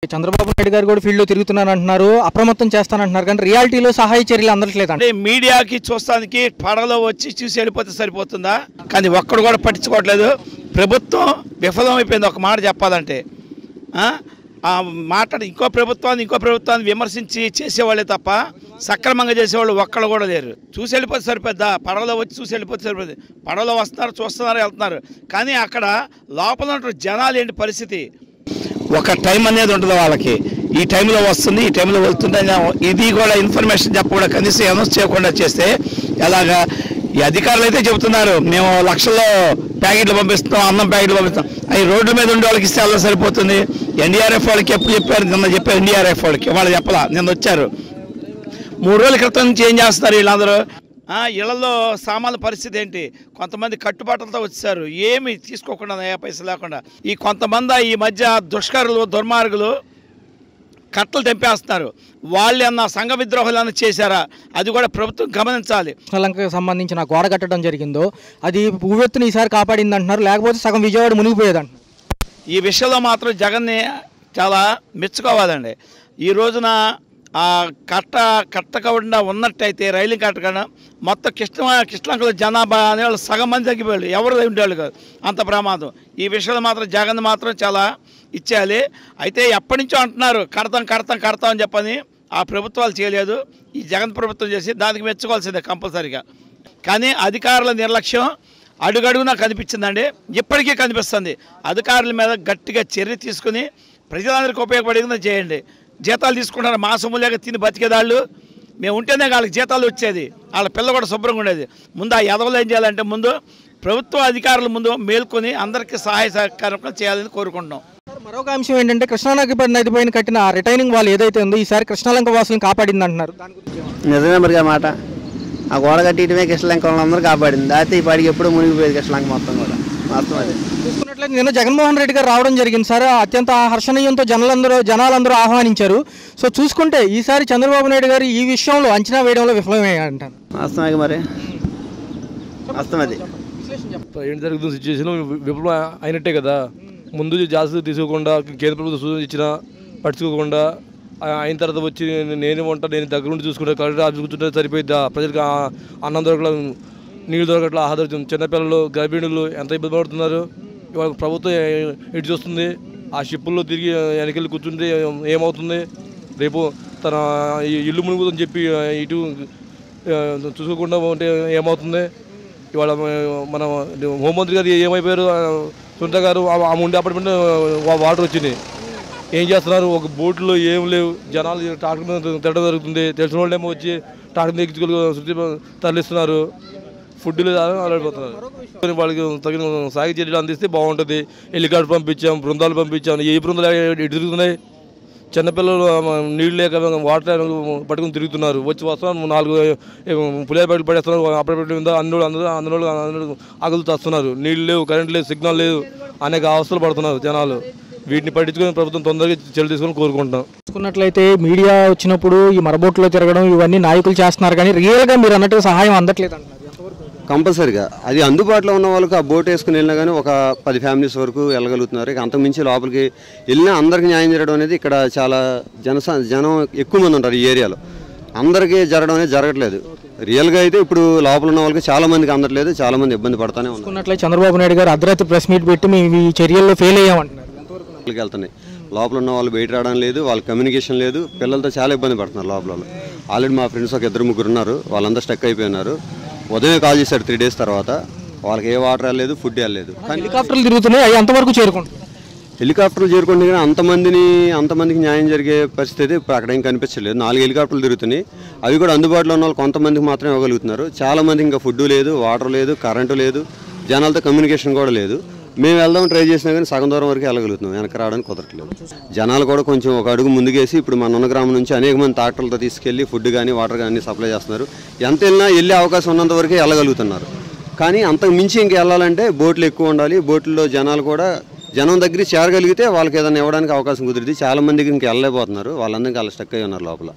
చంద్రబాబు నాయుడు గారు కూడా ఫీల్డ్ లో తిరుగుతున్నారంటున్నారు, అప్రమత్తం చేస్తానంటున్నారు, కానీ రియాలిటీలో సహాయ చర్యలు అందట్లేదు. అంటే మీడియాకి చూస్తానికి పడవలో వచ్చి చూసి వెళ్ళిపోతే సరిపోతుందా? కానీ ఒక్కడు కూడా పట్టించుకోవట్లేదు. ప్రభుత్వం విఫలమైపోయింది. ఒక మాట చెప్పాలంటే మాట్లాడి ఇంకో ప్రభుత్వాన్ని విమర్శించి చేసేవాళ్ళే తప్ప సక్రమంగా చేసేవాళ్ళు ఒక్కళ్ళు కూడా లేరు. చూసి వెళ్ళిపోతే సరిపోద్దా? పడవలో వచ్చి చూసి వెళ్ళిపోతే సరిపోద్ది. పడవలో వస్తున్నారు, చూస్తున్నారు, వెళ్తున్నారు. కానీ అక్కడ లోపల ఉన్న జనాలు ఏంటి పరిస్థితి? ఒక టైం అనేది ఉంటుంది వాళ్ళకి. ఈ టైంలో వస్తుంది, ఈ టైంలో వెళ్తుంది. ఇది కూడా ఇన్ఫర్మేషన్ చెప్పకుండా కనీసం అనౌన్స్ చేయకుండా చేస్తే ఎలాగా? ఈ అధికారులు అయితే చెబుతున్నారు మేము లక్షల్లో ప్యాకెట్లు పంపిస్తాం, అన్నం ప్యాకెట్లు పంపిస్తాం. అవి రోడ్ల మీద ఉండే వాళ్ళకి ఇస్తే అలా సరిపోతుంది. ఎన్డీఆర్ఎఫ్ వాళ్ళకి ఎప్పుడు చెప్పారు? నిన్న చెప్పారు ఎన్డీఆర్ఎఫ్ వాళ్ళకి. వాళ్ళు చెప్పలా, నిన్న వచ్చారు. 3 రోజుల క్రితం నుంచి ఏం చేస్తున్నారు వీళ్ళందరూ? ఇళ్లలో సామాన్ల పరిస్థితి ఏంటి? కొంతమంది కట్టుబాట్లతో వచ్చారు, ఏమి తీసుకోకుండా, ఏ పైసలు లేకుండా. ఈ కొంతమంది ఈ మధ్య దుర్మార్గులు కట్టలు తెంపేస్తున్నారు. వాళ్ళు అన్న సంఘ విద్రోహాలను చేశారా? అది కూడా ప్రభుత్వం గమనించాలి. శ్రీలంకకు సంబంధించిన గోడ కట్టడం జరిగిందో అది ఉవ్వెత్తున ఈసారి కాపాడింది అంటున్నారు, లేకపోతే సగం విజయవాడ మునిగిపోయేదంట. ఈ విషయంలో మాత్రం జగన్ని చాలా మెచ్చుకోవాలండి. ఈ రోజున కట్టకుండా ఉన్నట్టయితే రైలు కట్టకుండా మొత్తం కృష్ణలంకలో జనాభా అనేవాళ్ళు సగం మంది తగ్గిపోయాడు, ఎవరు ఉండేవాళ్ళు కాదు. అంత ప్రమాదం. ఈ విషయంలో మాత్రం జగన్ మాత్రం చాలా ఇచ్చేయాలి. అయితే ఎప్పటి నుంచో అంటున్నారు కడతాం అని చెప్పని. ఆ ప్రభుత్వాలు చేయలేదు, ఈ జగన్ ప్రభుత్వం చేసి దానికి మెచ్చుకోవాల్సిందే కంపల్సరీగా. కానీ అధికారుల నిర్లక్ష్యం అడుగడుగునా కనిపించిందండి, ఇప్పటికీ కనిపిస్తుంది. అధికారుల మీద గట్టిగా చర్య తీసుకుని ప్రజలందరికీ ఉపయోగపడేది చేయండి. జీతాలు తీసుకుంటారు, మాసములేగా తిని బతికేదాళ్ళు. మేము ఉంటేనే వాళ్ళకి జీతాలు వచ్చేది, వాళ్ళ పిల్ల కూడా శుభ్రంగా ఉండేది. ముందు ఆ ఎదవలు ఏం చేయాలంటే ముందు ప్రభుత్వ అధికారుల ముందు మేల్కొని అందరికీ సహాయ సహకారం చేయాలని కోరుకుంటున్నాం. మరొక అంశం ఏంటంటే కృష్ణానది పైన కట్టిన రిటైనింగ్ వాల్ ఏదైతే ఉందో ఈసారి కృష్ణలంక వాసులను కాపాడింది అంటున్నారు. నిజమే మరి మాట. ఆ గోడ కట్టడమే కృష్ణలంక వాళ్ళందరూ కాపాడింది. అయితే ఈ పాడికి ఎప్పుడూ మునిగిపోయేది కృష్ణలంక మొత్తం కూడా. మొత్తం అది చూసుకున్నట్లయితే నిన్న జగన్మోహన్ రెడ్డి గారు రావడం జరిగింది సార్. అత్యంత హర్షణీయంతో జనాలందరూ ఆహ్వానించారు. సో చూసుకుంటే ఈసారి చంద్రబాబు నాయుడు గారు ఈ విషయంలో అంచనా వేయడంలో విఫలమయ్యారంటారు. వాస్తవమే మరి, వాస్తవం అది. ఏం జరుగుతుంది సిచ్యువేషన్ విఫలం అయినట్టే కదా. ముందు జాగ్రత్తలు తీసుకోకుండా కేంద్ర ప్రభుత్వం సూచన ఇచ్చినా పట్టించుకోకుండా అయిన తర్వాత వచ్చి నేను నేను దగ్గర ఉండి చూసుకుంటా, కలెక్టర్ ఆఫీస్ కూర్చుంటే సరిపోయిద్దా? ప్రజలకు అన్నం దొరకడం, నీళ్ళు దొరకట్లా, ఆహారం. చిన్నపిల్లలు, గర్భిణులు ఎంత ఇబ్బంది పడుతున్నారు. ఇవాళ ప్రభుత్వం ఇటు చూస్తుంది. ఆ షిప్పుల్లో తిరిగి వెనకెళ్ళి కూర్చుంటే ఏమవుతుంది? రేపు తన ఇల్లు మునుగుతుందని చెప్పి ఇటు చూసుకోకుండా ఉంటే ఏమవుతుంది? ఇవాళ మన హోంమంత్రి గారు ఏమైపోయారు? సునీత గారు ఆమె ఉండే అపార్ట్మెంట్ వాటర్ వచ్చింది. ఏం చేస్తున్నారు? ఒక బోట్లో ఏం లేవు, జనాలు ట్రాక్టర్ మీద తిరగడం జరుగుతుంది. తెలిసిన వాళ్ళేమో వచ్చి ట్రాక్టర్ ఎక్కించుకొని తరలిస్తున్నారు. ఫుడ్ లేదు, అలడిపోతున్నారు. వాళ్ళకి తగిన సాగు చర్యలు అందిస్తే బాగుంటుంది. హెలికాప్టర్ పంపించాం, బృందాలు పంపించాం. ఏ బృందాలు ఎటు తిరుగుతున్నాయి? చిన్నపిల్లలు నీళ్ళు లేక వాటర్ పట్టుకుని తిరుగుతున్నారు. వస్తున్నారు 4 పులిహార ప్యాకెట్లు పడేస్తున్నారు. అప్పటి మీద అందరూ ఆకలి చేస్తున్నారు. నీళ్ళు లేవు, కరెంట్ లేదు, సిగ్నల్ లేదు, అనేక అవస్థలు పడుతున్నారు జనాలు. వీటిని పట్టించుకొని ప్రభుత్వం తొందరగా చర్యలు తీసుకొని కోరుకుంటున్నాం. చూసుకున్నట్లయితే మీడియా వచ్చినప్పుడు ఈ మరబోట్లో తిరగడం ఇవన్నీ నాయకులు చేస్తున్నారు, కానీ రియల్గా మీరు అన్నట్టుగా సహాయం అందట్లేదు అంటున్నారు. కంపల్సరీగా అది అందుబాటులో ఉన్న వాళ్ళకి ఆ బోట్ వేసుకుని వెళ్ళినా కానీ ఒక 10 ఫ్యామిలీస్ వరకు వెళ్ళగలుగుతున్నారు. ఇక అంతకుమించి లోపలికి వెళ్ళినా అందరికీ న్యాయం జరగడం అనేది ఇక్కడ చాలా జనం ఎక్కువ మంది ఉంటారు ఈ ఏరియాలో. అందరికీ జరగడం అనేది జరగట్లేదు. రియల్గా అయితే ఇప్పుడు లోపల ఉన్న వాళ్ళకి చాలా మందికి అందట్లేదు, చాలా మంది ఇబ్బంది పడుతూనే ఉన్నారు. చంద్రబాబు నాయుడు గారు అర్ధరాత్రి ప్రెస్ మీట్ పెట్టి మేము ఈ చర్యల్లో ఫెయిల్ అయ్యామంటున్నారు. వెళ్తున్నాయి, లోపల ఉన్న వాళ్ళు బయట రావడం లేదు, వాళ్ళ కమ్యూనికేషన్ లేదు, పిల్లలతో చాలా ఇబ్బంది పడుతున్నారు లోపల. ఆల్రెడీ మా ఫ్రెండ్స్ ఒక 2-3 ఉన్నారు, వాళ్ళందరూ స్టక్ అయిపోయినారు. ఉదయం కాల్ చేశారు 3 days తర్వాత. వాళ్ళకి ఏ వాటర్ వెళ్ళలేదు, ఫుడ్ వెళ్ళలేదు. హెలికాప్టర్లు తిరుగుతున్నాయి, అవి అంతవరకు చేరుకుంటాయి. హెలికాప్టర్లు చేరుకుంటే కానీ అంతమందికి న్యాయం జరిగే పరిస్థితి ఇప్పుడు అక్కడ ఏం కనిపించలేదు. 4 హెలికాప్టర్లు తిరుగుతున్నాయి, అవి కూడా అందుబాటులో ఉన్న వాళ్ళు కొంతమందికి మాత్రమే ఇవ్వగలుగుతున్నారు. చాలా మందికి ఇంకా ఫుడ్ లేదు, వాటర్ లేదు, కరెంటు లేదు, జనాలతో కమ్యూనికేషన్ కూడా లేదు. మేము వెళ్దాం ట్రై చేసినా కానీ సగం దూరం వరకు వెళ్ళగలుగుతున్నాం, వెనక రావడానికి కుదరట్లేదు. జనాలు కూడా కొంచెం ఒక అడుగు ముందుకేసి ఇప్పుడు మన ఉన్న గ్రామం నుంచి అనేక మంది ట్రాక్టర్లతో తీసుకెళ్లి ఫుడ్ కానీ వాటర్ కానీ సప్లై చేస్తున్నారు. ఎంత వెళ్ళే అవకాశం ఉన్నంత వరకు వెళ్ళగలుగుతున్నారు. కానీ అంతకు మించి ఇంక వెళ్ళాలంటే బోట్లు ఎక్కువ ఉండాలి. బోట్లలో జనం దగ్గరికి చేరగలిగితే వాళ్ళకి ఏదైనా ఇవ్వడానికి అవకాశం కుదిరింది. చాలా మందికి ఇంక వెళ్ళలేకపోతున్నారు, వాళ్ళందరికీ అలా స్టక్ అయి ఉన్నారు లోపల.